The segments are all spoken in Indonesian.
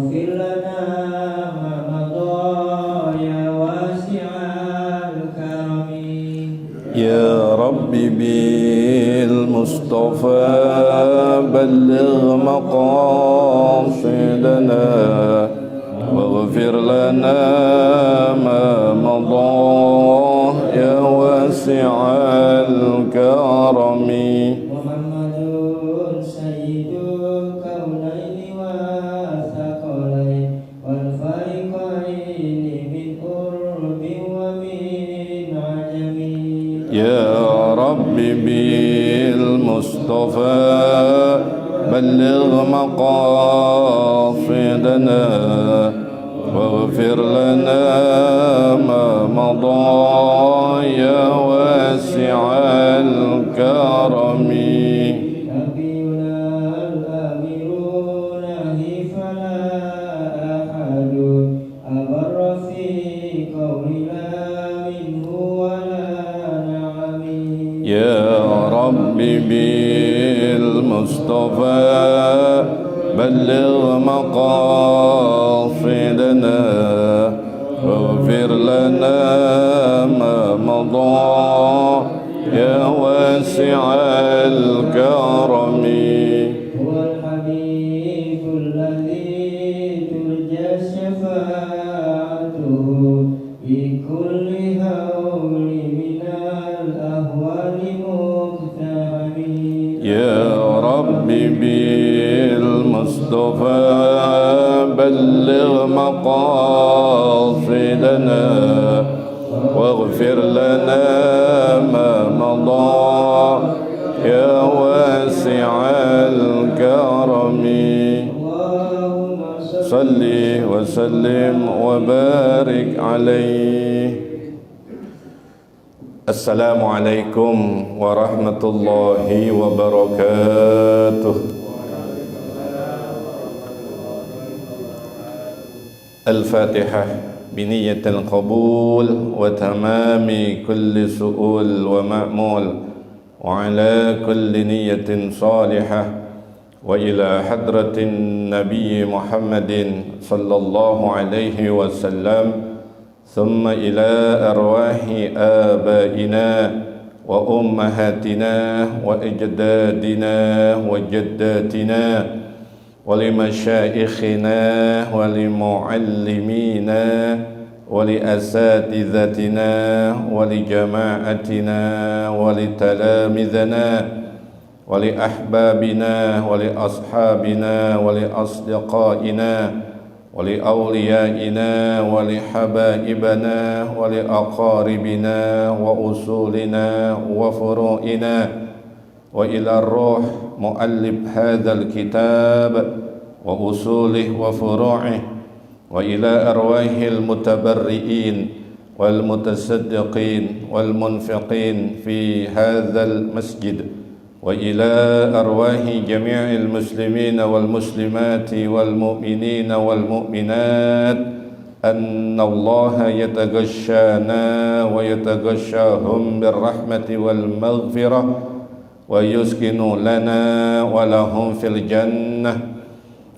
واغفر لنا ما مضى يا واسع الكرم يا رب بالمصطفى بلغ مقاصدنا واغفر لنا ما مضى يا واسع الكرم محمد سيد الكونين والثقلين والفريقين من قرب ومن عجم يا رب بالمصطفى بلغ مقاصدنا واغفر لنا ما مضى يا واسع الكرم نبينا الأميرون فلا أحد أبر في قولنا منه ولا نعم يا رب بالمصطفى بلغ مقاصدنا واغفر لنا ما مضى يا واسع الكرم هو الحبيب الذي ترجى شفاعته في كل هول من الأهوال مقتحم يا رب بالمصطفى بلغ مقاصدنا واغفر لنا ما مضى يا واسع الكرم اللهم صل وسلم وبارك عليه. Assalamualaikum warahmatullahi wabarakatuh. Al-Fatihah biniyatil qabul wa tamami kulli su'ul wa ma'mul wa ala kulli niyatin salihah wa ila hadratin Nabi Muhammadin sallallahu alaihi wasallam ثم إلى أرواح آبائنا وأمهاتنا وأجدادنا وجداتنا ولمشايخنا ولمعلمينا ولأساتذتنا ولجماعتنا ولتلامذنا ولأحبابنا ولأصحابنا ولأصدقائنا ولأوليائنا ولحبائبنا ولأقاربنا وأصولنا وفروعنا وإلى الروح مؤلف هذا الكتاب وأصوله وفروعه وإلى أرواح المتبرئين والمتصدقين والمنفقين في هذا المسجد وإلى أرواح جميع المسلمين والمسلمات والمؤمنين والمؤمنات أن الله يتغشانا ويتغشاهم بالرحمة والمغفرة ويسكن لنا ولهم في الجنة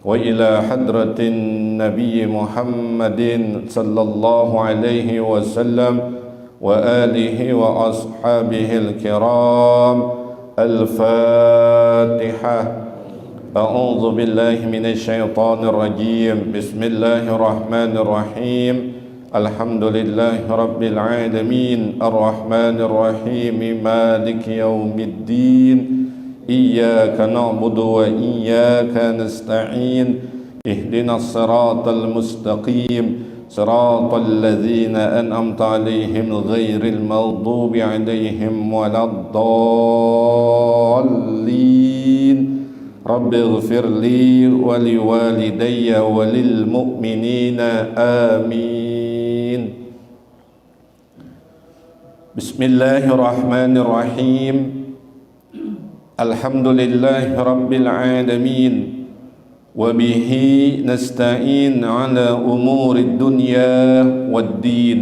وإلى حضرة النبي محمد صلى الله عليه وسلم وآله وأصحابه الكرام. الفاتحة. أعوذ بالله من الشيطان الرجيم. بسم الله الرحمن الرحيم. الحمد لله رب العالمين الرحمن الرحيم مالك يوم الدين إياك نعبد وإياك نستعين اهدنا الصراط المستقيم صراط الذين أنعمت عليهم غير المغضوب عليهم ولا الضالين. رب اغفر لي ولوالدي وللمؤمنين آمين. بسم الله الرحمن الرحيم. الحمد لله رب العالمين وبه نستعين على أمور الدنيا والدين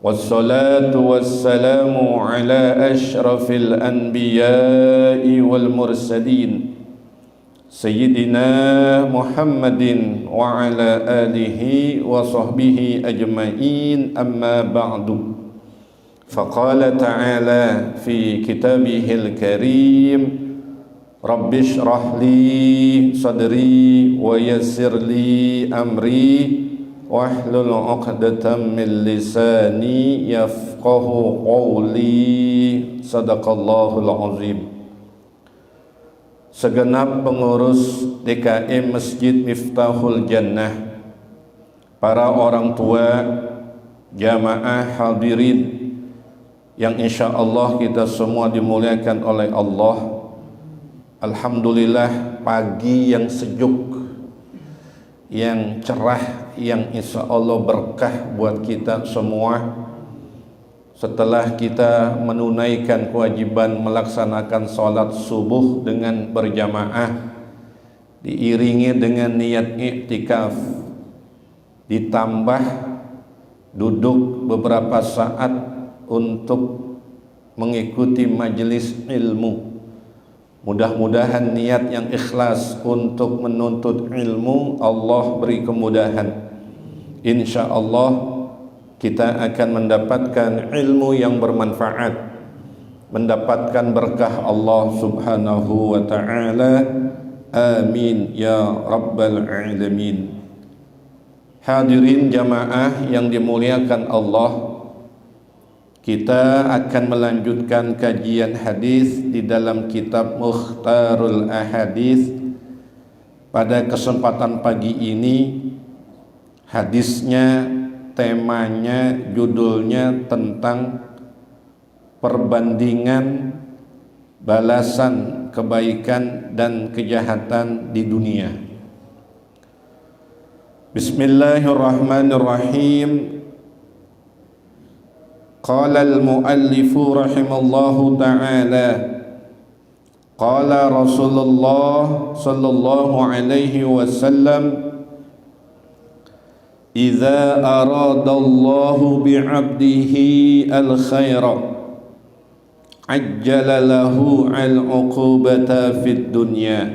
والصلاة والسلام على أشرف الأنبياء والمرسلين Sayyidina Muhammadin wa ala alihi wa sahbihi ajma'in, amma ba'du. Faqala ta'ala fi kitabihil karim, Rabbi shrah li sadri wa yassir li amri wahlul 'uqdatam min lisani yafqahu qawli. Sadaqallahul azim. Segenap pengurus DKM Masjid Miftahul Jannah, para orang tua, jamaah hadirin yang insya Allah kita semua dimuliakan oleh Allah. Alhamdulillah, pagi yang sejuk, yang cerah, yang insya Allah berkah buat kita semua. Setelah kita menunaikan kewajiban melaksanakan sholat subuh dengan berjamaah, diiringi dengan niat i'tikaf, ditambah duduk beberapa saat untuk mengikuti majelis ilmu. Mudah-mudahan niat yang ikhlas untuk menuntut ilmu Allah beri kemudahan. Insya Allah kita akan mendapatkan ilmu yang bermanfaat, mendapatkan berkah Allah subhanahu wa ta'ala. Amin ya rabbal alamin. Hadirin jamaah yang dimuliakan Allah, kita akan melanjutkan kajian hadis di dalam kitab Mukhtarul Ahadits. Pada kesempatan pagi ini, hadisnya, temanya, judulnya tentang perbandingan balasan kebaikan dan kejahatan di dunia. Bismillahirrahmanirrahim. Qala al-muallifu rahimallahu ta'ala, qala Rasulullah sallallahu alaihi wasallam, idza aradallahu bi'abdihi al-khaira ajjala lahu al-uqubata fid dunya,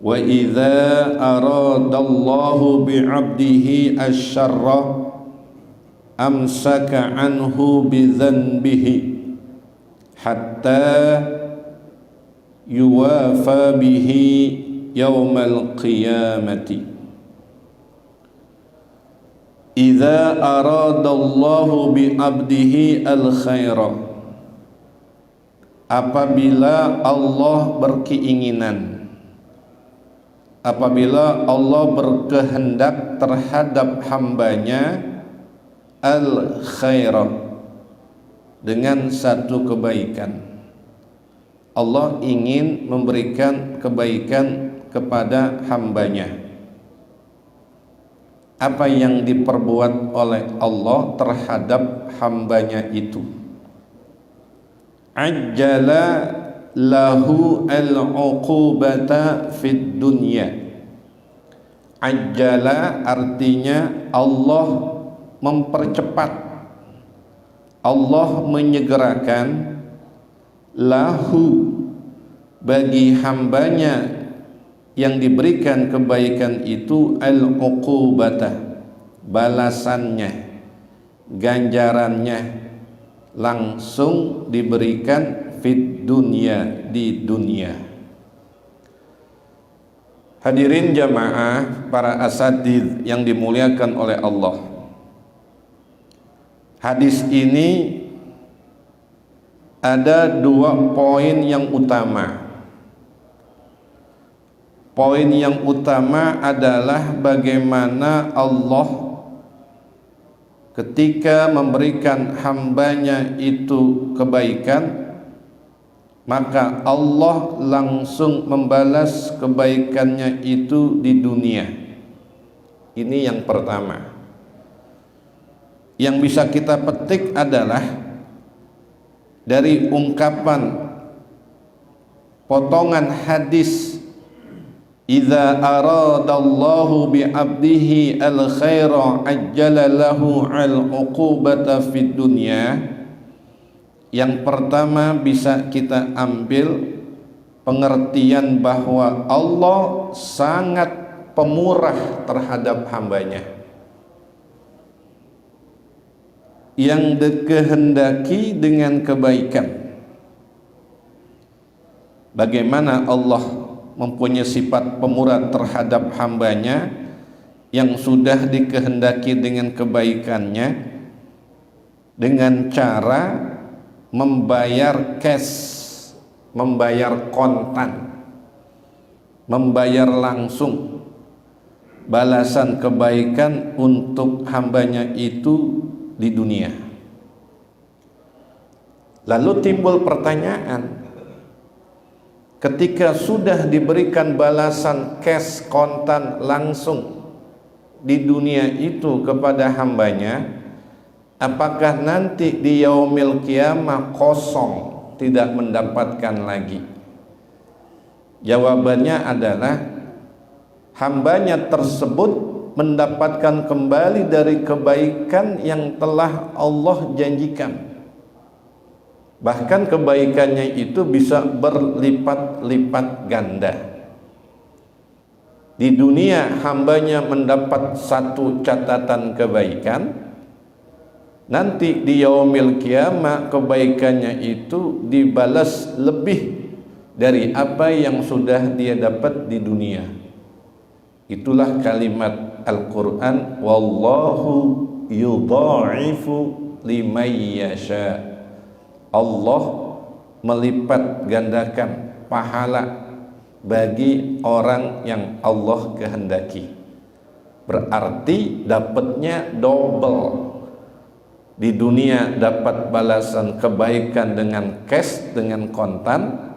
wa idza aradallahu bi'abdihi asy-syarra amsaka anhu bidzanbihi hatta yuwafa bihi yaumal qiyamati. Idza aradallahu bi'abdihi al-khaira, apabila Allah berkeinginan, apabila Allah berkehendak terhadap hambanya al-khaira, dengan satu kebaikan. Allah ingin memberikan kebaikan kepada hambanya. Apa yang diperbuat oleh Allah terhadap hambanya itu? Ajjala lahu al-uqubata fid dunya. Ajjala artinya Allah mempercepat, Allah menyegerakan, lahu bagi hambanya yang diberikan kebaikan itu, al-uqubata, balasannya, ganjarannya langsung diberikan fid dunya, di dunia. Hadirin jamaah, para asatidz yang dimuliakan oleh Allah, hadis ini ada dua poin yang utama. Poin yang utama adalah bagaimana Allah ketika memberikan hambanya itu kebaikan, maka Allah langsung membalas kebaikannya itu di dunia. Ini yang pertama. Yang bisa kita petik adalah dari ungkapan potongan hadis, idza aradallahu bi'abdihi al-khaira ajjala lahu al-uqubata fid dunya. Yang pertama bisa kita ambil pengertian bahwa Allah sangat pemurah terhadap hambanya yang dikehendaki dengan kebaikan. Bagaimana Allah mempunyai sifat pemurah terhadap hambanya yang sudah dikehendaki dengan kebaikannya, dengan cara membayar cash, membayar kontan, membayar langsung balasan kebaikan untuk hambanya itu di dunia. Lalu timbul pertanyaan, ketika sudah diberikan balasan cash kontan langsung di dunia itu kepada hambanya, apakah nanti di yaumil kiamah kosong, tidak mendapatkan lagi? Jawabannya adalah hambanya tersebut mendapatkan kembali dari kebaikan yang telah Allah janjikan. Bahkan kebaikannya itu bisa berlipat-lipat ganda. Di dunia hambanya mendapat satu catatan kebaikan, nanti di yaumil kiamah kebaikannya itu dibalas lebih dari apa yang sudah dia dapat di dunia. Itulah kalimat Al-Quran, wallahu yudha'ifu liman yasha. Allah melipat gandakan pahala bagi orang yang Allah kehendaki. Berarti dapatnya double. Di dunia dapat balasan kebaikan dengan cash, dengan kontan.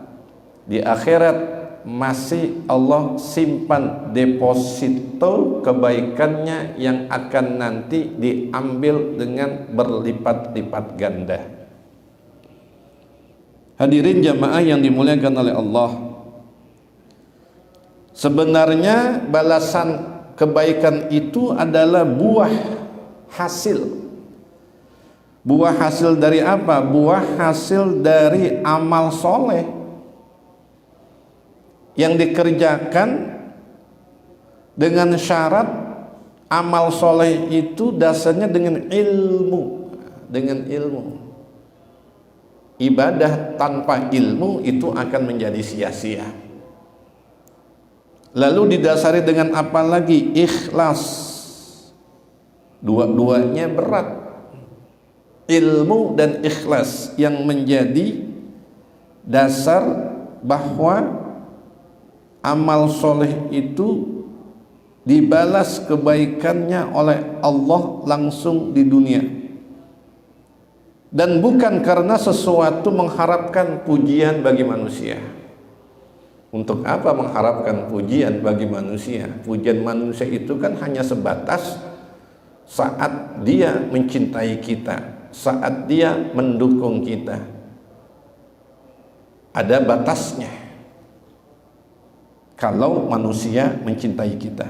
Di akhirat masih Allah simpan deposito kebaikannya yang akan nanti diambil dengan berlipat-lipat ganda. Hadirin jamaah yang dimuliakan oleh Allah, sebenarnya balasan kebaikan itu adalah buah hasil. Buah hasil dari apa? Buah hasil dari amal soleh yang dikerjakan dengan syarat amal soleh itu dasarnya dengan ilmu. Dengan ilmu. Ibadah tanpa ilmu itu akan menjadi sia-sia. Lalu didasari dengan apa lagi? Ikhlas. Dua-duanya berat. Ilmu dan ikhlas yang menjadi dasar bahwa amal soleh itu dibalas kebaikannya oleh Allah langsung di dunia, dan bukan karena sesuatu mengharapkan pujian bagi manusia. Untuk apa mengharapkan pujian bagi manusia? Pujian manusia itu kan hanya sebatas saat dia mencintai kita, saat dia mendukung kita. Ada batasnya kalau manusia mencintai kita.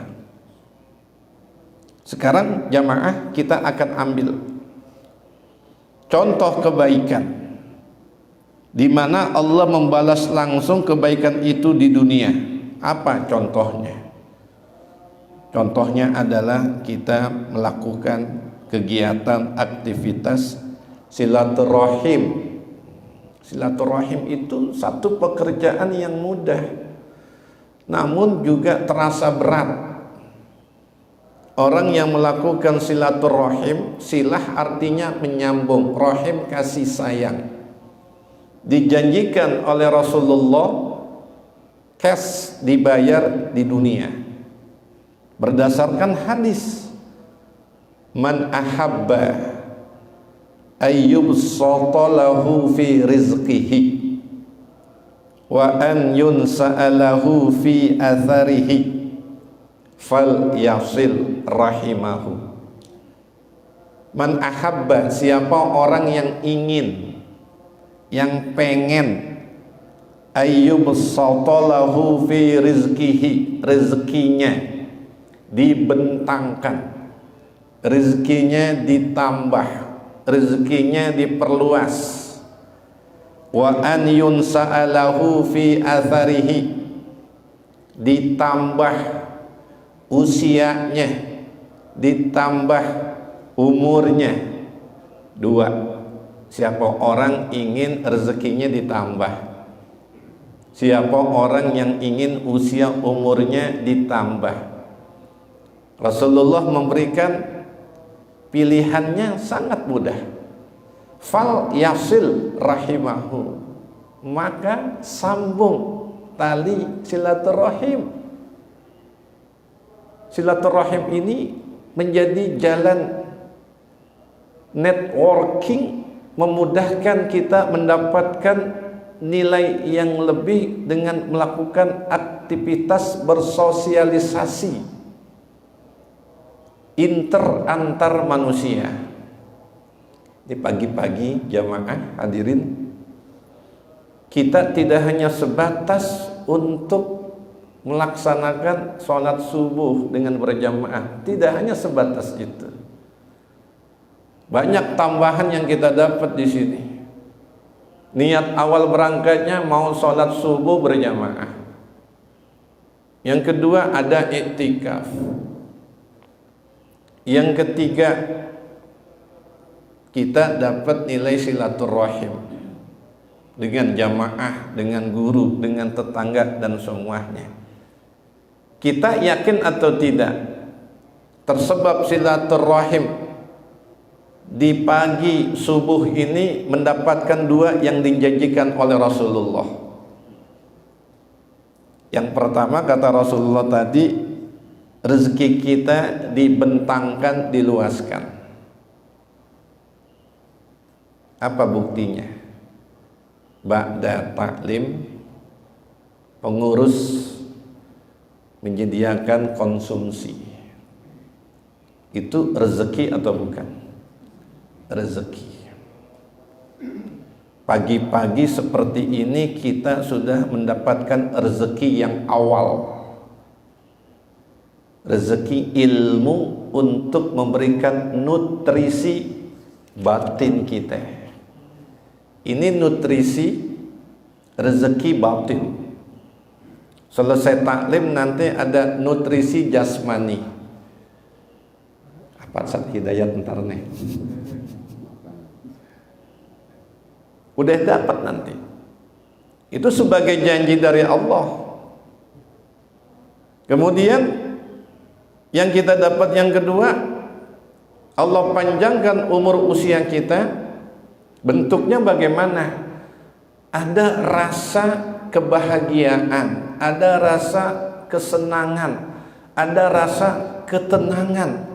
Sekarang jamaah, kita akan ambil contoh kebaikan di mana Allah membalas langsung kebaikan itu di dunia. Apa contohnya? Contohnya adalah kita melakukan kegiatan aktivitas silaturahim. Silaturahim itu satu pekerjaan yang mudah, namun juga terasa berat. Orang yang melakukan silaturahim, silah artinya menyambung, rahim kasih sayang. Dijanjikan oleh Rasulullah cash dibayar di dunia berdasarkan hadis, man ahabba ayyubsata lahu fi rizqihi wa an yunsa'alahu fi atharihi fal yasil rahimahu. Man ahabba, siapa orang yang ingin, yang pengen, ayyubsatalahu fi rizqihi, rezekinya dibentangkan, rezekinya ditambah, rezekinya diperluas. wa an yunsa'alahu fi atharihi, ditambah usianya, ditambah umurnya. Dua, siapa orang ingin rezekinya ditambah, siapa orang yang ingin usia umurnya ditambah. Rasulullah memberikan pilihannya sangat mudah. Fal yasil rahimahu, maka sambung tali silaturahim. Silaturahim ini menjadi jalan networking, memudahkan kita mendapatkan nilai yang lebih dengan melakukan aktivitas bersosialisasi antar manusia. Di pagi-pagi jamaah hadirin, kita tidak hanya sebatas untuk melaksanakan sholat subuh dengan berjamaah, tidak hanya sebatas itu. Banyak tambahan yang kita dapat di sini. Niat awal berangkatnya mau sholat subuh berjamaah. Yang kedua ada iktikaf. Yang ketiga, kita dapat nilai silaturahim dengan jamaah, dengan guru, dengan tetangga dan semuanya. Kita yakin atau tidak, tersebab silaturahim di pagi subuh ini mendapatkan dua yang dijanjikan oleh Rasulullah. Yang pertama kata Rasulullah tadi, rezeki kita dibentangkan, diluaskan. Apa buktinya? Ba'da taklim, pengurus menyediakan konsumsi. Itu rezeki atau bukan? Rezeki. Pagi-pagi seperti ini kita sudah mendapatkan rezeki yang awal. Rezeki ilmu untuk memberikan nutrisi batin kita. Ini nutrisi rezeki batin. Selesai taklim nanti ada nutrisi jasmani. Apa saat hidayat ntar nih? Udah dapat nanti. Itu sebagai janji dari Allah. Kemudian yang kita dapat yang kedua, Allah panjangkan umur usia kita. Bentuknya bagaimana? Ada rasa kebahagiaan, ada rasa kesenangan, ada rasa ketenangan.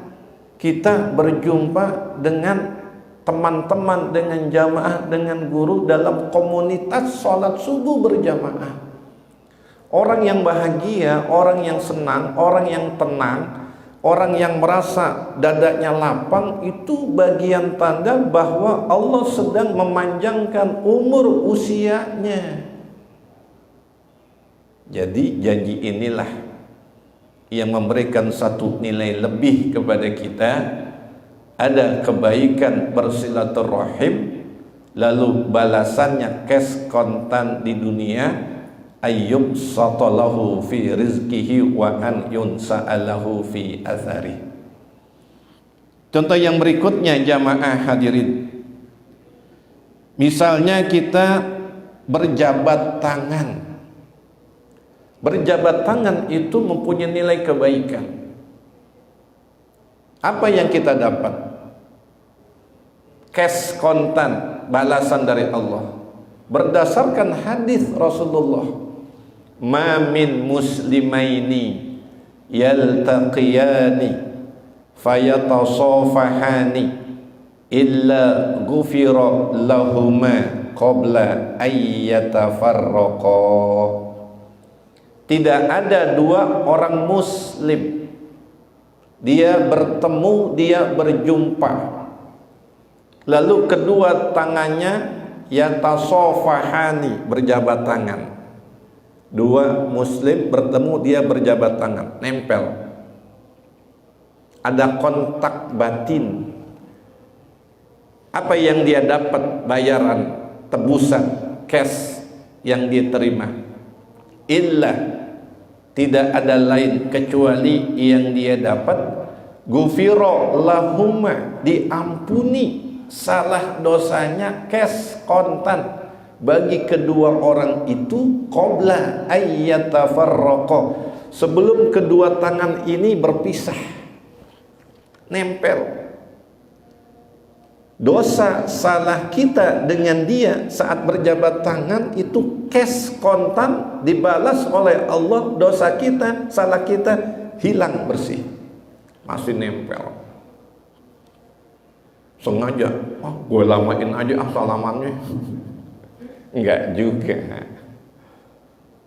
Kita berjumpa dengan teman-teman, dengan jamaah, dengan guru dalam komunitas sholat subuh berjamaah. Orang yang bahagia, orang yang senang, orang yang tenang, orang yang merasa dadanya lapang, itu bagian tanda bahwa Allah sedang memanjangkan umur usianya. Jadi janji inilah yang memberikan satu nilai lebih kepada kita. Ada kebaikan bersilaturahim, lalu balasannya cash kontan di dunia, ayyub satalahu fi rizkihi wa an yunsa'alahu fi athari. Contoh yang berikutnya jamaah hadirin, misalnya kita berjabat tangan. Berjabat tangan itu mempunyai nilai kebaikan. Apa yang kita dapat? Cash kontan, balasan dari Allah. Berdasarkan hadis Rasulullah, ma min muslimaini yaltaqiyani fayatasafahani illa ghufira lahuma qabla ayyatafarraqa. Tidak ada dua orang muslim, dia bertemu, dia berjumpa, lalu kedua tangannya yatasafahani, berjabat tangan. Dua muslim bertemu, dia berjabat tangan, nempel, ada kontak batin. Apa yang dia dapat? Bayaran, tebusan. cash yang dia terima, illa, tidak ada lain kecuali yang dia dapat, ghufira lahuma, diampuni salah dosanya cash, kontan, bagi kedua orang itu, qabla ayyatafarraqa, sebelum kedua tangan ini berpisah, nempel. Dosa salah kita dengan dia saat berjabat tangan itu cash, kontan, dibalas oleh Allah. Dosa kita, salah kita hilang bersih, masih nempel. Sengaja, gue lamain aja salamannya. Enggak juga.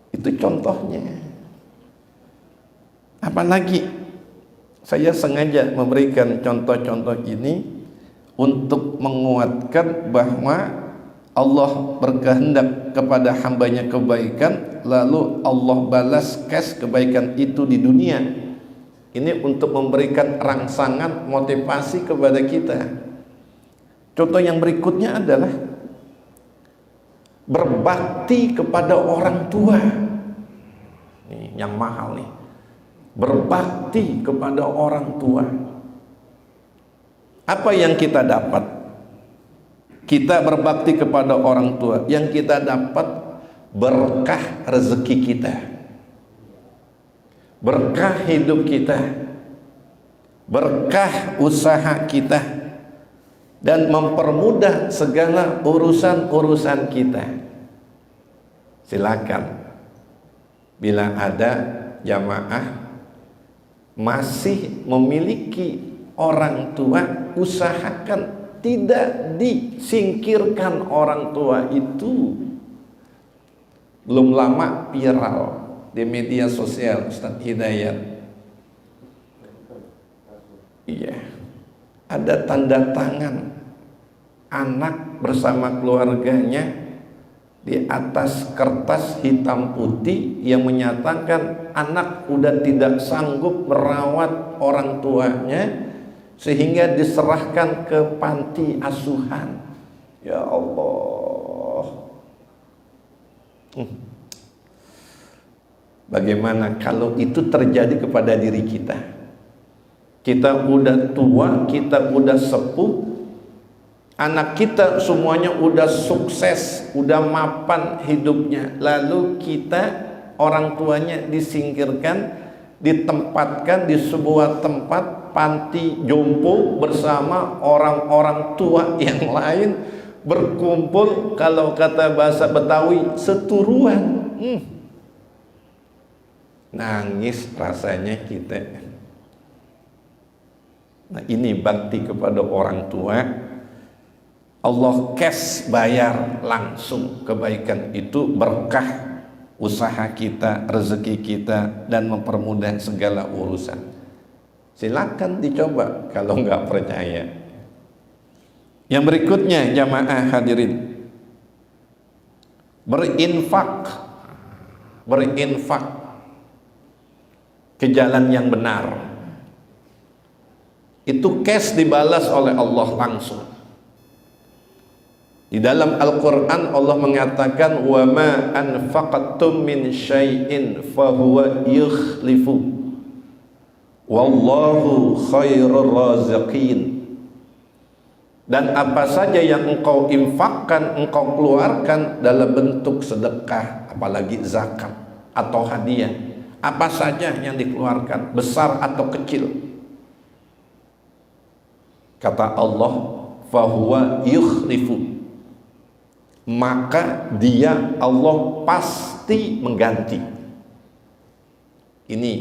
Itu contohnya. Apalagi saya sengaja memberikan contoh-contoh ini untuk menguatkan bahwa Allah berkehendak kepada hambanya kebaikan, lalu Allah balas cash kebaikan itu di dunia. Ini untuk memberikan rangsangan, motivasi kepada kita. Contoh yang berikutnya adalah berbakti kepada orang tua. Nih, yang mahal nih. Berbakti kepada orang tua. Apa yang kita dapat? Kita berbakti kepada orang tua, yang kita dapat berkah rezeki kita, berkah hidup kita, berkah usaha kita, dan mempermudah segala urusan-urusan kita. Silakan, bila ada jamaah masih memiliki orang tua, usahakan tidak disingkirkan orang tua itu. Belum lama viral di media sosial, Ustaz Hidayat. Iya, ada tanda tangan anak bersama keluarganya di atas kertas hitam putih yang menyatakan anak udah tidak sanggup merawat orang tuanya sehingga diserahkan ke panti asuhan. Ya Allah. Bagaimana kalau itu terjadi kepada diri kita? Kita udah tua, kita udah sepuh, anak kita semuanya udah sukses, udah mapan hidupnya, lalu kita, orang tuanya disingkirkan, ditempatkan di sebuah tempat panti jompo bersama orang-orang tua yang lain, berkumpul, kalau kata bahasa Betawi, seturuan. Nangis rasanya kita. Nah, ini bakti kepada orang tua. Allah cash, bayar langsung kebaikan itu, berkah usaha kita, rezeki kita, dan mempermudah segala urusan. Silakan dicoba kalau nggak percaya. Yang berikutnya, jamaah hadirin, berinfak ke jalan yang benar. Itu cash dibalas oleh Allah langsung. Di dalam Al-Quran Allah mengatakan, wa ma anfaqtum min syai'in fahuwa yukhlifu wallahu khairur raziqin. Dan apa saja yang engkau infakkan, engkau keluarkan dalam bentuk sedekah, apalagi zakat atau hadiah, apa saja yang dikeluarkan, besar atau kecil, kata Allah, fahuwa yukhlifu, maka dia, Allah, pasti mengganti. Ini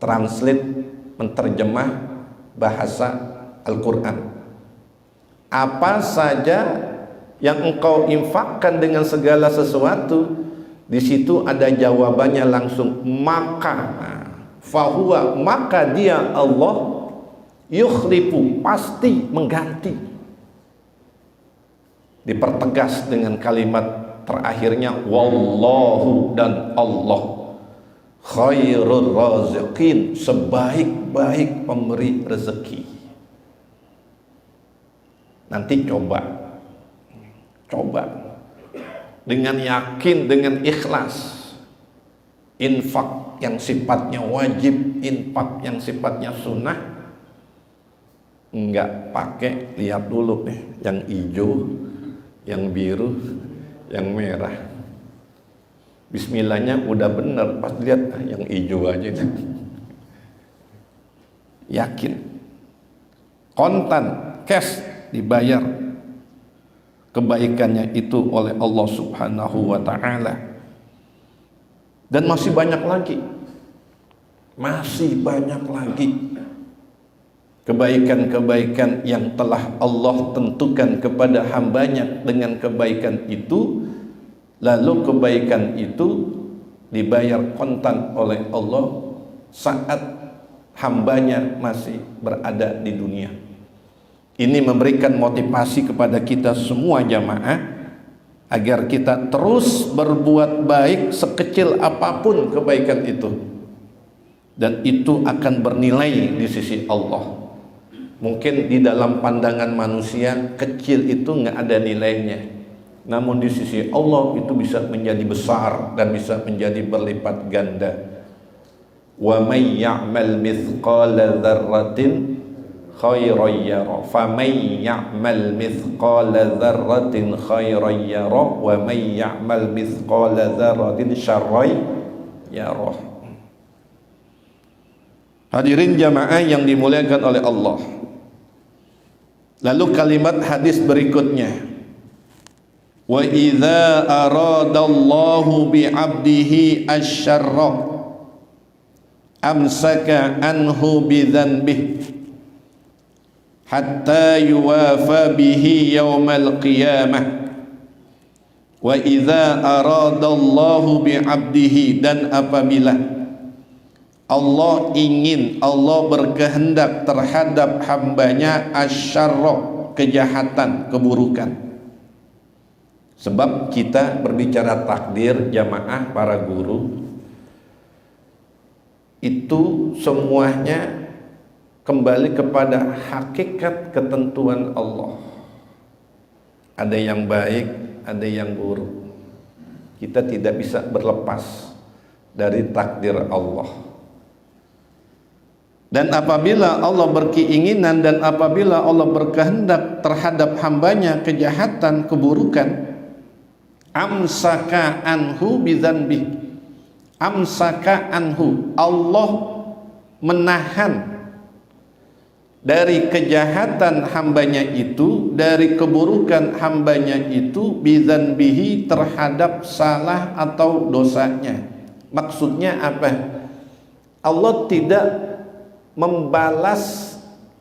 translate, menterjemah bahasa Al-Quran. Apa saja yang engkau infakkan dengan segala sesuatu, di situ ada jawabannya langsung, maka, fahuwa, maka dia, Allah, yukhlifu, pasti mengganti. Dipertegas dengan kalimat terakhirnya, wallahu, dan Allah, khairul raziqin, sebaik-baik pemberi rezeki. Nanti coba dengan yakin, dengan ikhlas. Infak yang sifatnya wajib, infak yang sifatnya sunnah, enggak pakai lihat dulu nih, yang hijau, yang biru, yang merah. Bismillahnya udah bener, pas lihat yang hijau aja. Yakin, kontan, cash, dibayar kebaikannya itu oleh Allah Subhanahu wa ta'ala. Dan masih banyak lagi kebaikan-kebaikan yang telah Allah tentukan kepada hambanya. Dengan kebaikan itu, lalu kebaikan itu dibayar kontan oleh Allah saat hambanya masih berada di dunia. Ini memberikan motivasi kepada kita semua jamaah, agar kita terus berbuat baik sekecil apapun kebaikan itu, dan itu akan bernilai di sisi Allah. Mungkin di dalam pandangan manusia kecil itu nggak ada nilainya, namun di sisi Allah itu bisa menjadi besar dan bisa menjadi berlipat ganda. Wa may ya'mal mithqala dzarratin khairan yara, faman ya'mal mithqala dzarratin khairan yara, wa man ya'mal mithqala dzarratin syarran yara. Hadirin jamaah yang dimuliakan oleh Allah. Lalu kalimat hadis berikutnya, wa idza aradallahu bi'abdihi asy-syarra amsaka anhu bidzanbihi hatta yuwafa bihi yaumal qiyamah. Wa idza aradallahu bi'abdihi, dan apabila Allah ingin, Allah berkehendak terhadap hambanya asyarra, kejahatan, keburukan. Sebab kita berbicara takdir jamaah para guru, itu semuanya kembali kepada hakikat ketentuan Allah. Ada yang baik, ada yang buruk. Kita tidak bisa berlepas dari takdir Allah. Dan apabila Allah berkeinginan dan apabila Allah berkehendak terhadap hambanya kejahatan, keburukan, amsaka anhu bidzanbi, amsaka anhu, Allah menahan dari kejahatan hambanya itu, dari keburukan hambanya itu, bidzanbihi, terhadap salah atau dosanya. Maksudnya apa? Allah tidak membalas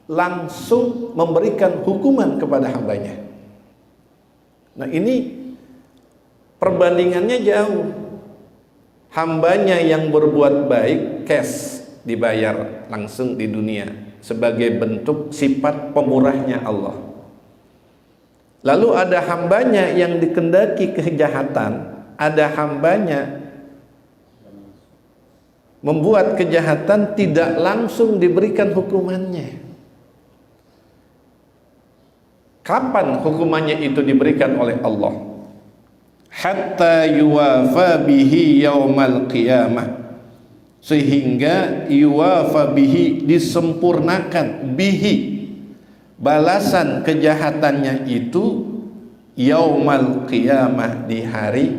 langsung, memberikan hukuman kepada hambanya. Nah ini perbandingannya jauh. Hambanya yang berbuat baik, cash, dibayar langsung di dunia sebagai bentuk sifat pemurahnya Allah. Lalu ada hambanya yang dikendaki kejahatan, ada hambanya membuat kejahatan tidak langsung diberikan hukumannya. Kapan hukumannya itu diberikan oleh Allah? Hatta yuwafa bihi yaumal qiyamah, sehingga yuwafa bihi, disempurnakan, bihi, balasan kejahatannya itu, yaumal qiyamah, di hari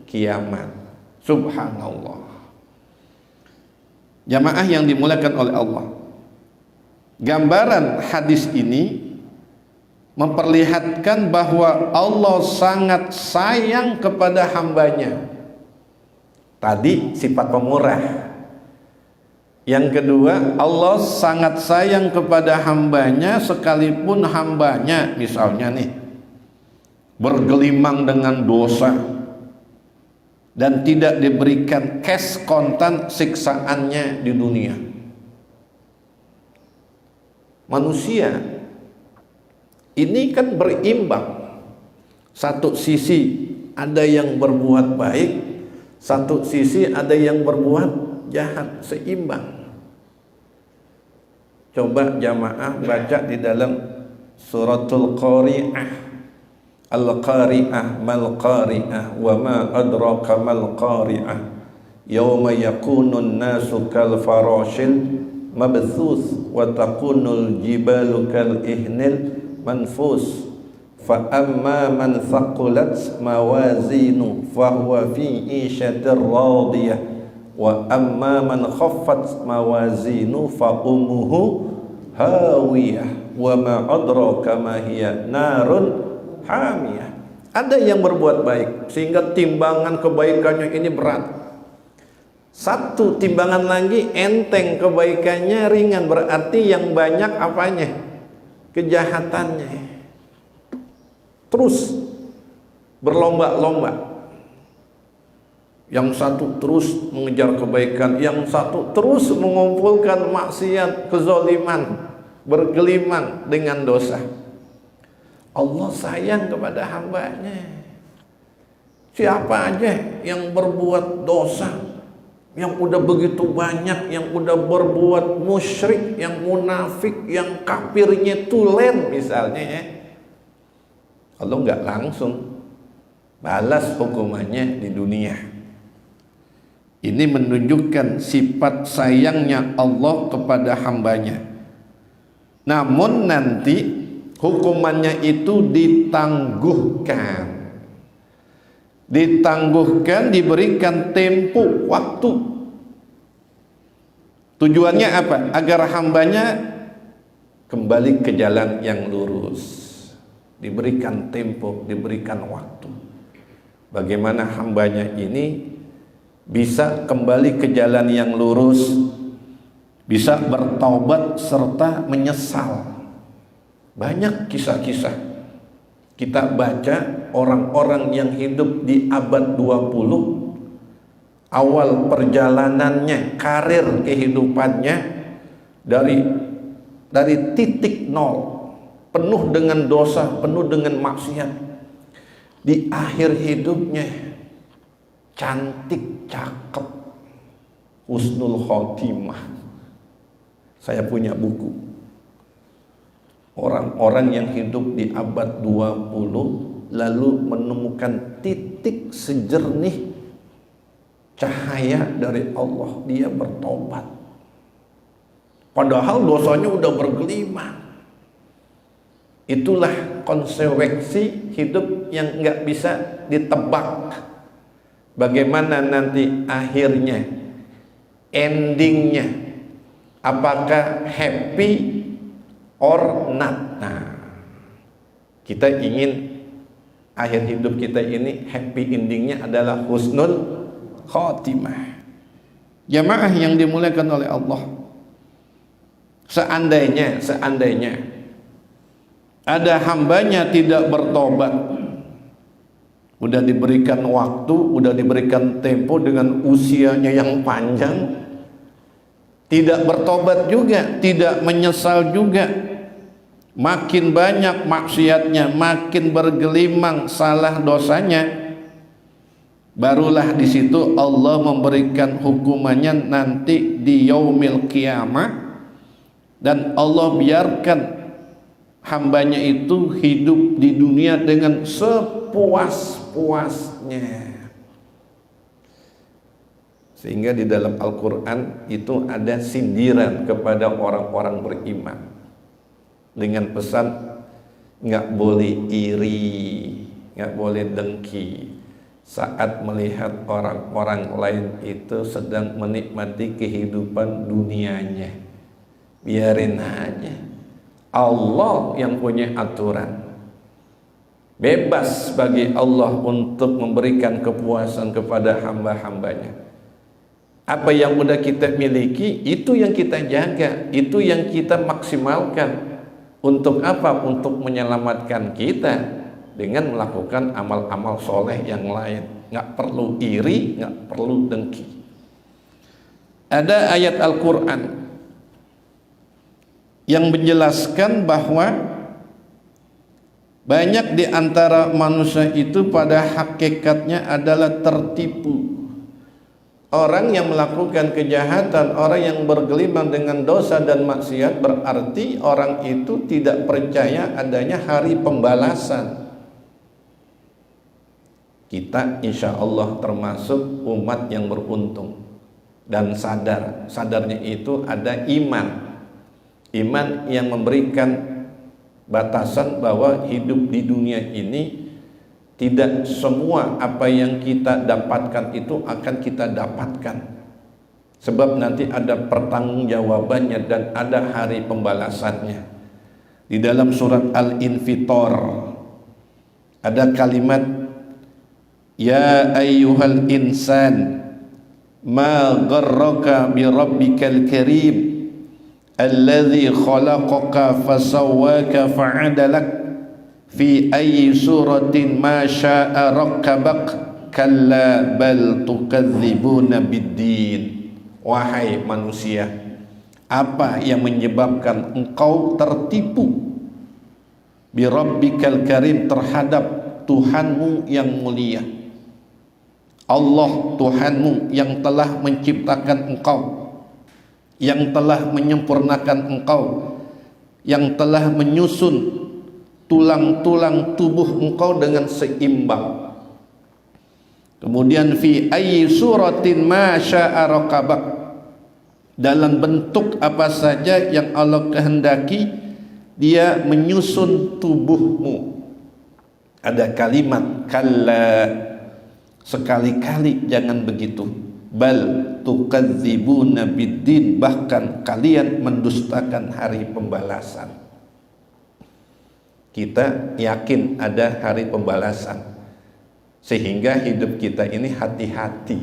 kiamat. Subhanallah. Jamaah yang dimuliakan oleh Allah, gambaran hadis ini memperlihatkan bahwa Allah sangat sayang kepada hambanya. Tadi sifat pemurah. Yang kedua, Allah sangat sayang kepada hambanya sekalipun hambanya misalnya nih bergelimang dengan dosa dan tidak diberikan cash kontan siksaannya di dunia. Manusia ini kan berimbang. Satu sisi ada yang berbuat baik, satu sisi ada yang berbuat jahat, seimbang. Coba jamaah baca di dalam suratul Qari'ah Al-qari'ah mal qari'ah wa ma adraka mal qari'ah yauma yakunun nasu kal farashil mabthus wa takunul jibalu kal ihnil manfus fa amma man thaqulat mawazinu fa huwa fi 'ishatir radiyah wa amma man khaffat mawazinu fa ummuhu hawiyah wa ma adraka ma hiya narun hamiyah. Ada yang berbuat baik sehingga timbangan kebaikannya ini berat. Satu timbangan lagi enteng kebaikannya ringan, berarti yang banyak apanya? Kejahatannya. Terus berlomba-lomba. Yang satu terus mengejar kebaikan, yang satu terus mengumpulkan maksiat, kezaliman, bergelimang dengan dosa. Allah sayang kepada hambanya. Siapa aja yang berbuat dosa, yang udah begitu banyak, yang udah berbuat musyrik, yang munafik, yang kafirnya tulen misalnya ya, Allah nggak langsung balas hukumannya di dunia. Ini menunjukkan sifat sayangnya Allah kepada hambanya. Namun nanti hukumannya itu ditangguhkan, diberikan tempo waktu. Tujuannya apa? Agar hambanya kembali ke jalan yang lurus. Diberikan tempo, diberikan waktu. Bagaimana hambanya ini bisa kembali ke jalan yang lurus, bisa bertaubat serta menyesal. Banyak kisah-kisah kita baca orang-orang yang hidup di abad 20, awal perjalanannya, karir kehidupannya dari titik nol, penuh dengan dosa, penuh dengan maksiat. Di akhir hidupnya cantik, cakep, husnul khotimah. Saya punya buku. Orang-orang yang hidup di abad 20 lalu menemukan titik sejernih cahaya dari Allah, dia bertobat. Padahal dosanya udah bergelimang. Itulah konsekuensi hidup yang nggak bisa ditebak. Bagaimana nanti akhirnya, endingnya, apakah happy or not? Nah, kita ingin akhir hidup kita ini happy endingnya adalah husnul khotimah. Jamaah yang dimuliakan oleh Allah, seandainya ada hambanya tidak bertobat, udah diberikan waktu, udah diberikan tempo dengan usianya yang panjang, tidak bertobat juga, tidak menyesal juga, makin banyak maksiatnya, makin bergelimang salah dosanya, barulah di situ Allah memberikan hukumannya nanti di yaumil qiyamah, dan Allah biarkan hambanya itu hidup di dunia dengan sepuas-puasnya. Sehingga di dalam Al-Quran itu ada sindiran kepada orang-orang beriman dengan pesan nggak boleh iri, nggak boleh dengki saat melihat orang-orang lain itu sedang menikmati kehidupan dunianya. Biarin aja, Allah yang punya aturan. Bebas bagi Allah untuk memberikan kepuasan kepada hamba-hambanya. Apa yang udah kita miliki, itu yang kita jaga, itu yang kita maksimalkan. Untuk apa? Untuk menyelamatkan kita dengan melakukan amal-amal soleh yang lain. Nggak perlu iri, nggak perlu dengki. Ada ayat Al-Quran yang menjelaskan bahwa banyak di antara manusia itu pada hakikatnya adalah tertipu. Orang yang melakukan kejahatan, orang yang bergelimang dengan dosa dan maksiat, berarti orang itu tidak percaya adanya hari pembalasan. kita insya Allah termasuk umat yang beruntung dan sadarnya itu ada iman yang memberikan batasan bahwa hidup di dunia ini tidak semua apa yang kita dapatkan itu akan kita dapatkan, sebab nanti ada pertanggungjawabannya dan ada hari pembalasannya. Di dalam surat Al-Infitor ada kalimat, ya ayyuhal insan ma gharraka bi rabbikal karim alladzi khalaqaka fasawwaka fa'adalak fi ayyi suratin ma syaa rakkabak kalla bal tukadzibuna biddin. Wahai manusia, apa yang menyebabkan engkau tertipu bi rabbikal karim terhadap Tuhanmu yang mulia? Allah Tuhanmu yang telah menciptakan engkau, yang telah menyempurnakan engkau, yang telah menyusun tulang-tulang tubuh engkau dengan seimbang. Kemudian fi ayyi suratin ma syaa rakabak, dalam bentuk apa saja yang Allah kehendaki Dia menyusun tubuhmu. Ada kalimat kalla, sekali-kali jangan begitu. Bal tukadzibuna biddin, bahkan kalian mendustakan hari pembalasan. Kita yakin ada hari pembalasan, sehingga hidup kita ini hati-hati.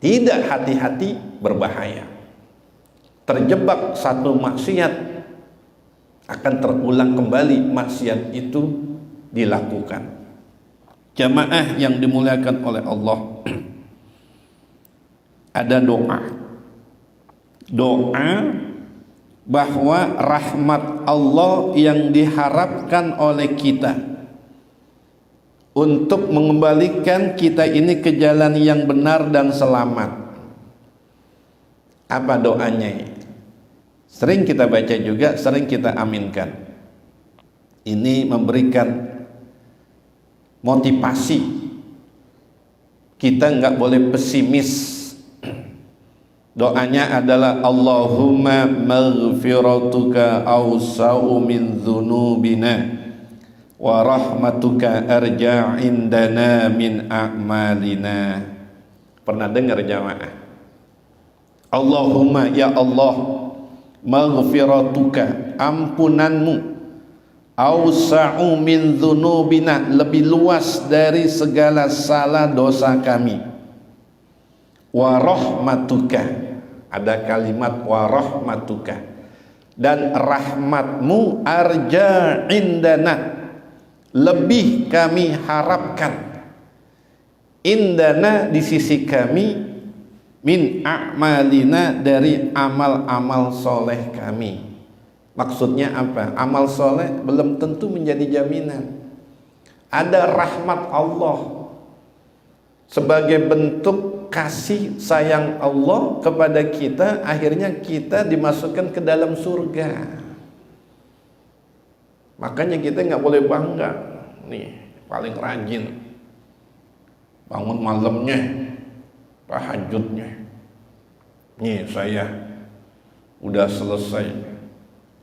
Tidak hati-hati berbahaya. Terjebak satu maksiat akan terulang kembali maksiat itu dilakukan. Jamaah yang dimuliakan oleh Allah, ada doa bahwa rahmat Allah yang diharapkan oleh kita untuk mengembalikan kita ini ke jalan yang benar dan selamat. Apa doanya? Sering kita baca juga, sering kita aminkan. Ini memberikan motivasi. Kita nggak boleh pesimis. Doanya adalah Allahumma maghfiratuka awsa'u min dhunubina wa rahmatuka arja' indana min a'malina. Pernah dengar jamaah? Allahumma, ya Allah, maghfiratuka, ampunanmu, awsa'u min dhunubina, lebih luas dari segala salah dosa kami, wa rahmatuka, ada kalimat wa rahmatuka, dan rahmatmu, arja indana, lebih kami harapkan, indana, di sisi kami, min a'malina, dari amal-amal soleh kami. Maksudnya apa? Amal soleh belum tentu menjadi jaminan. Ada rahmat Allah sebagai bentuk kasih sayang Allah kepada kita, akhirnya kita dimasukkan ke dalam surga. Makanya kita nggak boleh bangga, nih paling rajin, bangun malamnya, tahajudnya. Nih saya udah selesai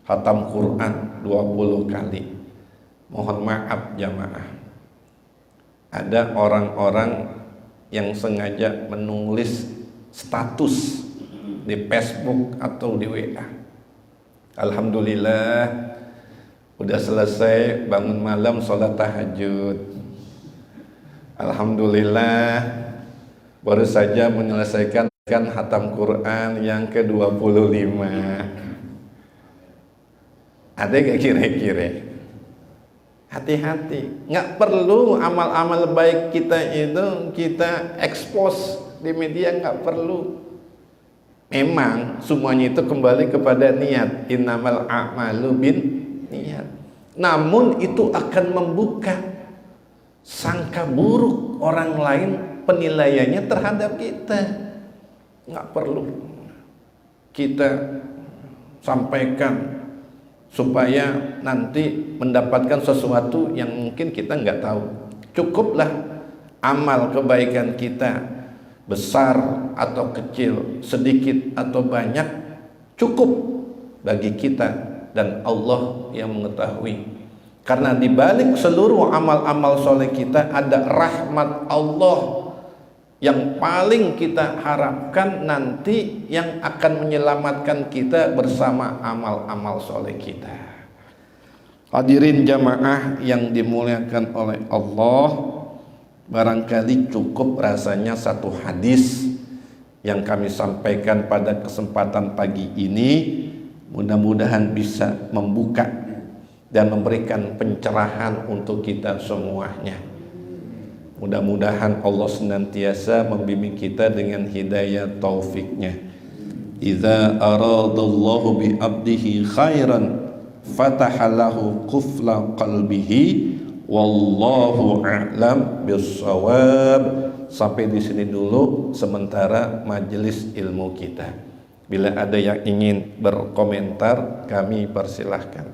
khatam Quran 20 kali. Mohon maaf jamaah, ada orang-orang yang sengaja menulis status di Facebook atau di WA. Alhamdulillah udah selesai bangun malam sholat tahajud. Alhamdulillah baru saja menyelesaikan khatam Quran yang ke-25. Ada gak kira-kira? Hati-hati, nggak perlu amal-amal baik kita itu kita expose di media, nggak perlu. Memang semuanya itu kembali kepada niat, innamal a'malu bin niat. Namun itu akan membuka sangka buruk orang lain penilaiannya terhadap kita. Nggak perlu kita sampaikan supaya nanti mendapatkan sesuatu yang mungkin kita nggak tahu. Cukuplah amal kebaikan kita, besar atau kecil, sedikit atau banyak, cukup bagi kita dan Allah yang mengetahui. Karena di balik seluruh amal-amal soleh kita ada rahmat Allah yang paling kita harapkan nanti, yang akan menyelamatkan kita bersama amal-amal soleh kita. Hadirin jamaah yang dimuliakan oleh Allah, barangkali cukup rasanya satu hadis yang kami sampaikan pada kesempatan pagi ini. Mudah-mudahan bisa membuka dan memberikan pencerahan untuk kita semuanya. Mudah-mudahan Allah senantiasa membimbing kita dengan hidayah taufiknya. Idza aradallahu bi abdihi khairan fatahalahu qufla qalbihi wallahu a'lam bissawab. Sampai di sini dulu sementara majelis ilmu kita. Bila ada yang ingin berkomentar, kami persilahkan.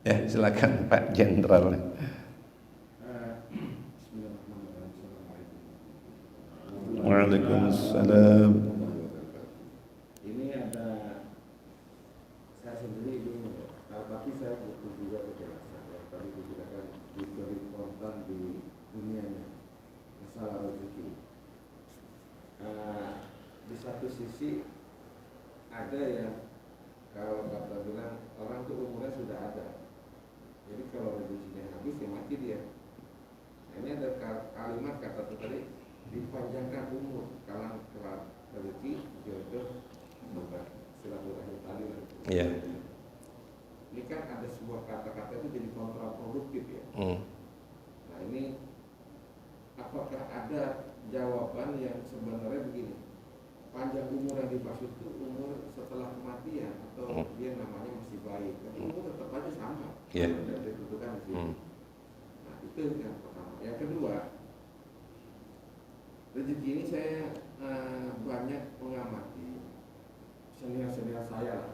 Ya, silakan Pak Jenderal. Waalaikumsalam. Ini ada, saya sendiri bingung, tapi saya butuh juga kejelasan. Tadi dikatakan diberi konten di dunianya masalah rezeki. Di satu sisi ada yang kalau kata bilang orang itu umurnya sudah ada. Jadi kalau rezekinya habis ya mati dia. Nah, ini ada kalimat kata tadi, dipanjangkan umur kalau rezeki jodoh silaturahmi tadi. Iya. Ini kan ada sebuah kata-kata itu jadi kontraproduktif ya. Nah ini apakah ada jawaban yang sebenarnya begini, panjang umur yang dimaksud itu umur setelah kematian atau dia namanya masih baik, tapi umur tetap aja sama. Yeah. Dan ditentukan di sini. Nah itu yang pertama. Yang kedua, rezeki ini saya banyak mengamati senior-senior saya lah,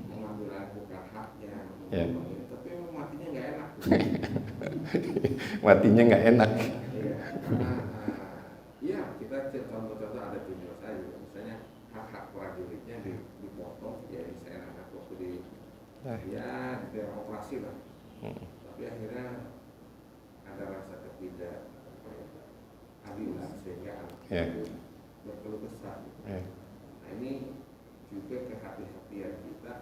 mengambil bukan haknya, tapi memang matinya nggak enak. Matinya nggak enak. Iya, karena iya kita contoh-contoh ada senior saya juga, misalnya hak-hak prajuritnya dipotong, ya saya anak waktu di operasi lah, tapi akhirnya ada rasa ketidakadilan sehingga berkeluh kesah. Nah ini juga kehati-hatian kita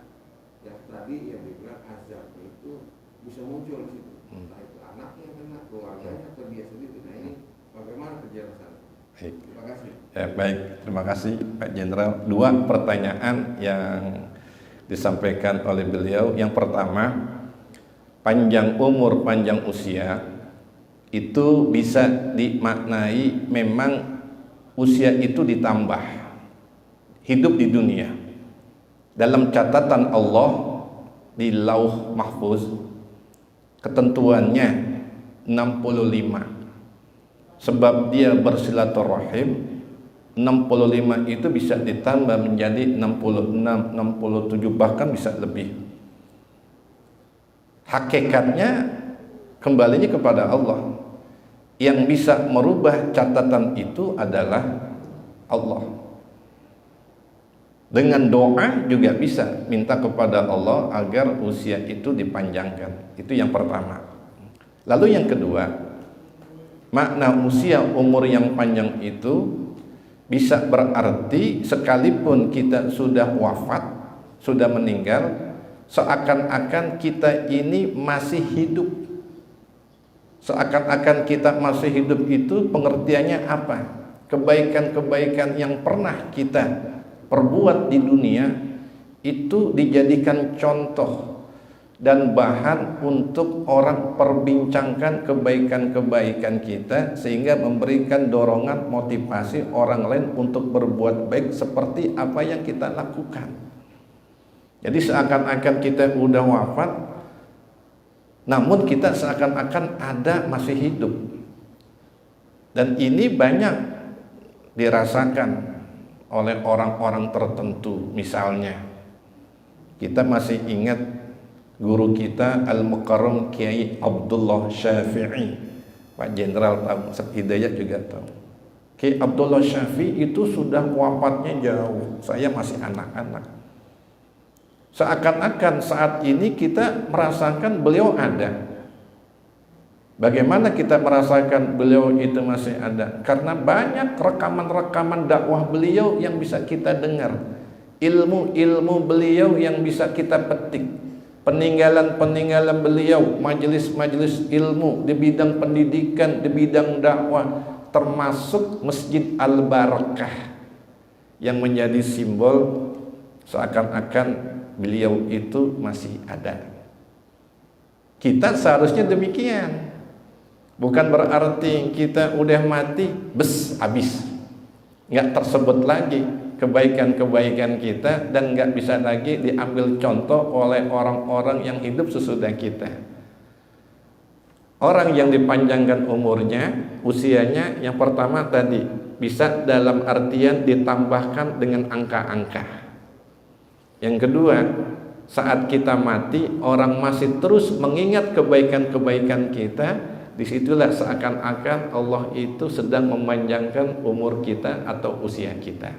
yang tadi yang dibilang azabnya itu bisa muncul di situ, entah itu anaknya kena, keluarganya atau dia sendiri. Nah ini bagaimana kejelasan? Baik. Terima kasih. Ya, baik, terima kasih Pak Jenderal. Dua pertanyaan yang disampaikan oleh beliau. Yang pertama, panjang umur, panjang usia itu bisa dimaknai memang usia itu ditambah hidup di dunia. Dalam catatan Allah di Lauh Mahfuz ketentuannya 65. Sebab dia bersilaturahim, 65 itu bisa ditambah menjadi 66, 67, bahkan bisa lebih. Hakikatnya kembalinya kepada Allah. Yang bisa merubah catatan itu adalah Allah. Dengan doa juga bisa minta kepada Allah agar usia itu dipanjangkan. Itu yang pertama. Lalu yang kedua, makna usia umur yang panjang itu bisa berarti sekalipun kita sudah wafat, sudah meninggal, seakan-akan kita ini masih hidup. Seakan-akan kita masih hidup itu pengertiannya apa? Kebaikan-kebaikan yang pernah kita perbuat di dunia itu dijadikan contoh dan bahan untuk orang perbincangkan kebaikan-kebaikan kita, sehingga memberikan dorongan motivasi orang lain untuk berbuat baik seperti apa yang kita lakukan. Jadi seakan-akan kita udah wafat, namun kita seakan-akan ada masih hidup. Dan ini banyak dirasakan oleh orang-orang tertentu. Misalnya kita masih ingat guru kita Al-Mukarram Kiai Abdullah Syafi'i. Pak Jenderal tahu, Ustaz Hidayat juga tahu. Kiai Abdullah Syafi'i itu sudah wafatnya jauh, saya masih anak-anak. Seakan-akan saat ini kita merasakan beliau ada. Bagaimana kita merasakan beliau itu masih ada? Karena banyak rekaman-rekaman dakwah beliau yang bisa kita dengar, ilmu-ilmu beliau yang bisa kita petik, peninggalan-peninggalan beliau, majelis-majelis ilmu di bidang pendidikan, di bidang dakwah, termasuk Masjid Al-Barakah yang menjadi simbol seakan-akan beliau itu masih ada. Kita seharusnya demikian. Bukan berarti kita udah mati, habis. Nggak tersebut lagi kebaikan-kebaikan kita dan nggak bisa lagi diambil contoh oleh orang-orang yang hidup sesudah kita. Orang yang dipanjangkan umurnya, usianya yang pertama tadi bisa dalam artian ditambahkan dengan angka-angka. Yang kedua, saat kita mati, orang masih terus mengingat kebaikan-kebaikan kita. Disitulah seakan-akan Allah itu sedang memanjangkan umur kita atau usia kita.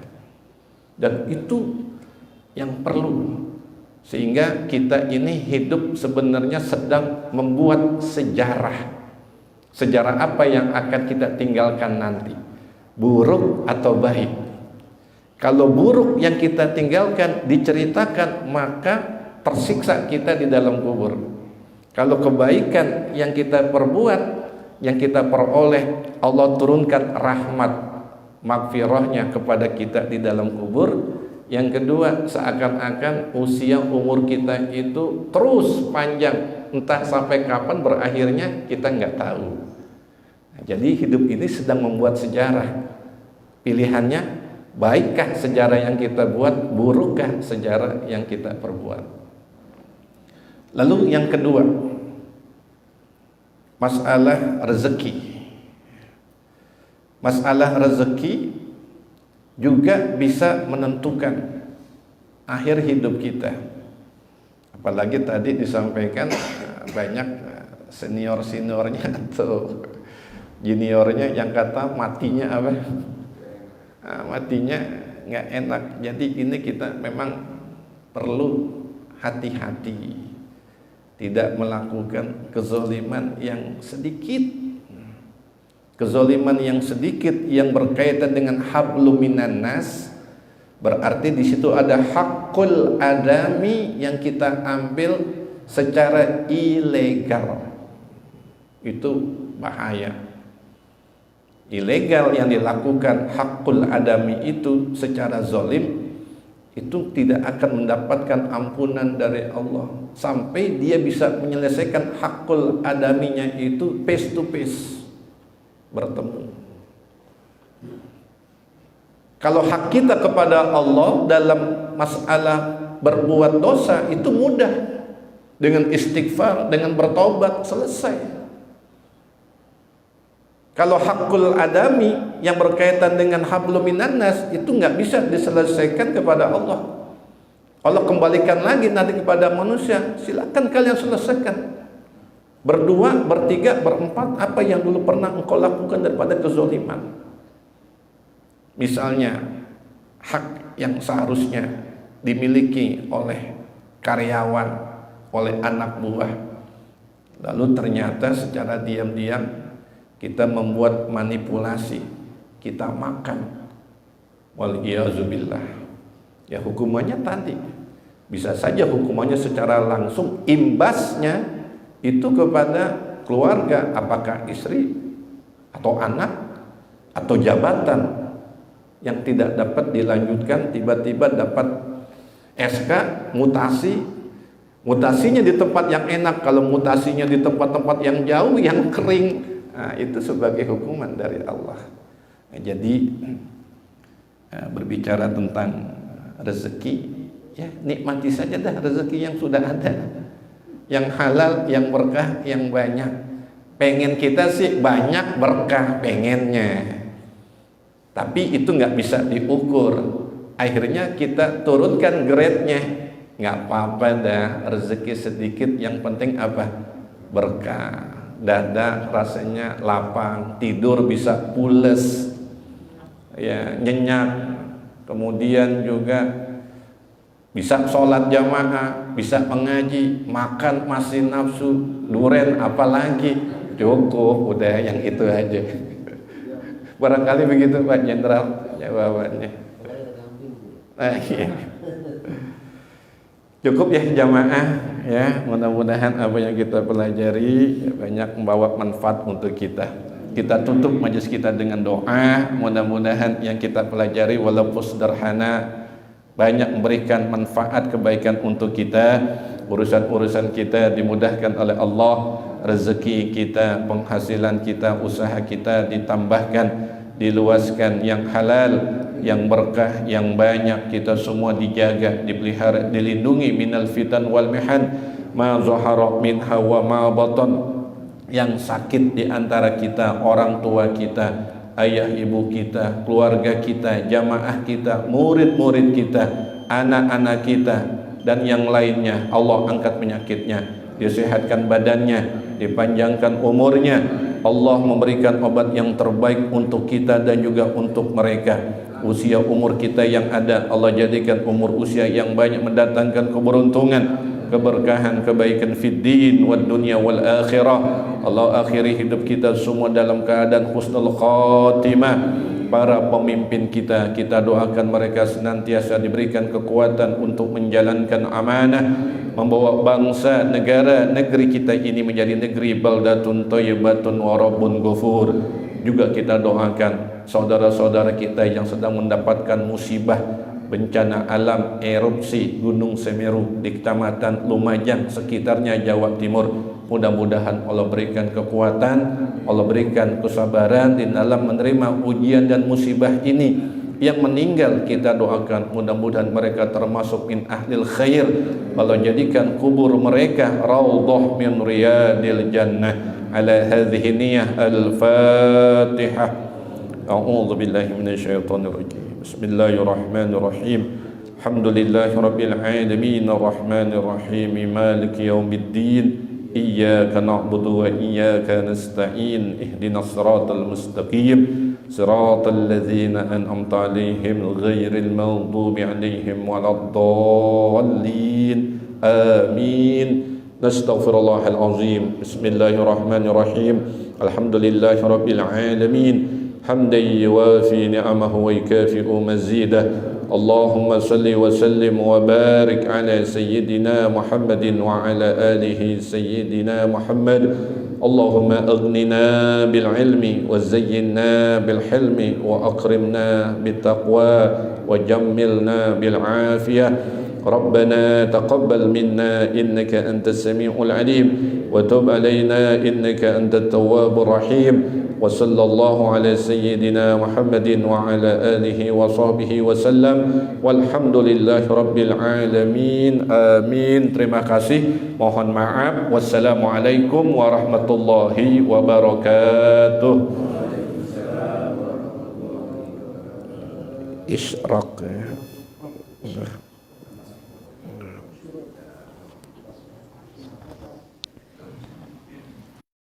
Dan itu yang perlu. Sehingga kita ini hidup sebenarnya sedang membuat sejarah. Sejarah apa yang akan kita tinggalkan nanti? Buruk atau baik? Kalau buruk yang kita tinggalkan diceritakan, maka tersiksa kita di dalam kubur. Kalau kebaikan yang kita perbuat, yang kita peroleh, Allah turunkan rahmat maghfirahnya kepada kita di dalam kubur. Yang kedua, seakan-akan usia umur kita itu terus panjang, entah sampai kapan berakhirnya kita nggak tahu. Nah, jadi hidup ini sedang membuat sejarah. Pilihannya, baikkah sejarah yang kita buat, burukkah sejarah yang kita perbuat. Lalu yang kedua, masalah rezeki. Masalah rezeki juga bisa menentukan akhir hidup kita. Apalagi tadi disampaikan banyak senior-seniornya atau juniornya yang kata matinya apa? Matinya nggak enak. Jadi ini kita memang perlu hati-hati. Tidak melakukan kezaliman yang sedikit. Kezaliman yang sedikit yang berkaitan dengan hablum minan nas, berarti di situ ada hakul adami yang kita ambil secara ilegal. Itu bahaya. Ilegal yang dilakukan hakul adami itu secara zalim, itu tidak akan mendapatkan ampunan dari Allah sampai dia bisa menyelesaikan hakul adaminya itu face to face, bertemu. Kalau hak kita kepada Allah dalam masalah berbuat dosa itu mudah, dengan istighfar, dengan bertobat, selesai. Kalau hakul adami yang berkaitan dengan hablum minan nas itu nggak bisa diselesaikan kepada Allah. Allah kembalikan lagi nanti kepada manusia, silakan kalian selesaikan. Berdua, bertiga, berempat, apa yang dulu pernah engkau lakukan daripada kezaliman. Misalnya hak yang seharusnya dimiliki oleh karyawan, oleh anak buah, lalu ternyata secara diam-diam kita membuat manipulasi, kita makan, wal-iyazubillah. Ya hukumannya tadi, bisa saja hukumannya secara langsung, imbasnya itu kepada keluarga, apakah istri atau anak atau jabatan yang tidak dapat dilanjutkan, tiba-tiba dapat SK mutasi. Mutasinya di tempat yang enak, kalau mutasinya di tempat-tempat yang jauh, yang kering, nah, itu sebagai hukuman dari Allah. Nah, jadi berbicara tentang rezeki, ya nikmati saja dah rezeki yang sudah ada, yang halal, yang berkah, yang banyak. Pengen kita sih banyak berkah, pengennya, tapi itu nggak bisa diukur. Akhirnya kita turunkan grade-nya nggak apa-apa dah, rezeki sedikit yang penting apa? Berkah. Dada rasanya lapang, tidur bisa pules, ya nyenyak. Kemudian juga bisa sholat jamaah, bisa mengaji, makan masih nafsu, duren apalagi, cukup udah yang itu aja. Barangkali begitu Pak Jenderal jawabannya. Iya. Cukup ya jamaah ya, mudah-mudahan apa yang kita pelajari banyak membawa manfaat untuk kita. Kita tutup majelis kita dengan doa, mudah-mudahan yang kita pelajari walaupun sederhana banyak memberikan manfaat kebaikan untuk kita. Urusan-urusan kita dimudahkan oleh Allah, rezeki kita, penghasilan kita, usaha kita ditambahkan, diluaskan yang halal, yang berkah, yang banyak. Kita semua dijaga, dipelihara, dilindungi minal fitan wal mihan ma zahara minha wa ma batan. Yang sakit di antara kita, orang tua kita, ayah ibu kita, keluarga kita, jamaah kita, murid-murid kita, anak-anak kita, dan yang lainnya, Allah angkat penyakitnya, disehatkan badannya, dipanjangkan umurnya. Allah memberikan obat yang terbaik untuk kita dan juga untuk mereka. Usia umur kita yang ada, Allah jadikan umur usia yang banyak mendatangkan keberuntungan, keberkahan, kebaikan fid din wad dunya wal akhirah. Allah akhiri hidup kita semua dalam keadaan husnul khatimah. Para pemimpin kita, kita doakan mereka senantiasa diberikan kekuatan untuk menjalankan amanah, membawa bangsa, negara, negeri kita ini menjadi negeri baldatun thayyibatun wa rabbun ghafur. Juga kita doakan saudara-saudara kita yang sedang mendapatkan musibah, bencana alam, erupsi Gunung Semeru di Kecamatan Lumajang sekitarnya Jawa Timur. Mudah-mudahan Allah berikan kekuatan, Allah berikan kesabaran di dalam menerima ujian dan musibah ini. Yang meninggal kita doakan mudah-mudahan mereka termasuk min ahlil khair. Allah jadikan kubur mereka raudhah min riyadil jannah. Ala hadhihi niyyah al-Fatihah. A'udzu billahi minasyaitonir rajim. Bismillahirrahmanirrahim. Alhamdulillahi rabbil alamin arrahmanir rahim maliki yaumiddin. Iyyaka na'budu wa iyyaka nasta'in. Ihdinas siratal mustaqim. Siratal ladzina an'amta 'alaihim ghairil maghdubi 'alaihim waladdallin. Amin. Nastaghfirullahal azim. Bismillahirrahmanirrahim. Alhamdulillahi rabbil alamin. Hamdan yuwafi ni'amahu wa yukafi'u mazidah. Allahumma salli wa sallim wa barik ala sayyidina Muhammadin wa ala alihi sayyidina Muhammad. Allahumma aghnina bil ilmi wa zayyinna bil hilmi wa akrimna bit taqwa wa jammilna bil afiyah. ربنا تقبل منا إنك أنت السميع العليم وتب علينا إنك أنت التواب الرحيم وصلى الله على سيدنا محمد وعلى آله وصحبه وسلم والحمد لله رب العالمين آمين. Terima kasih, mohon maaf. Wassalamualaikum warahmatullahi wabarakatuh. Isyraq.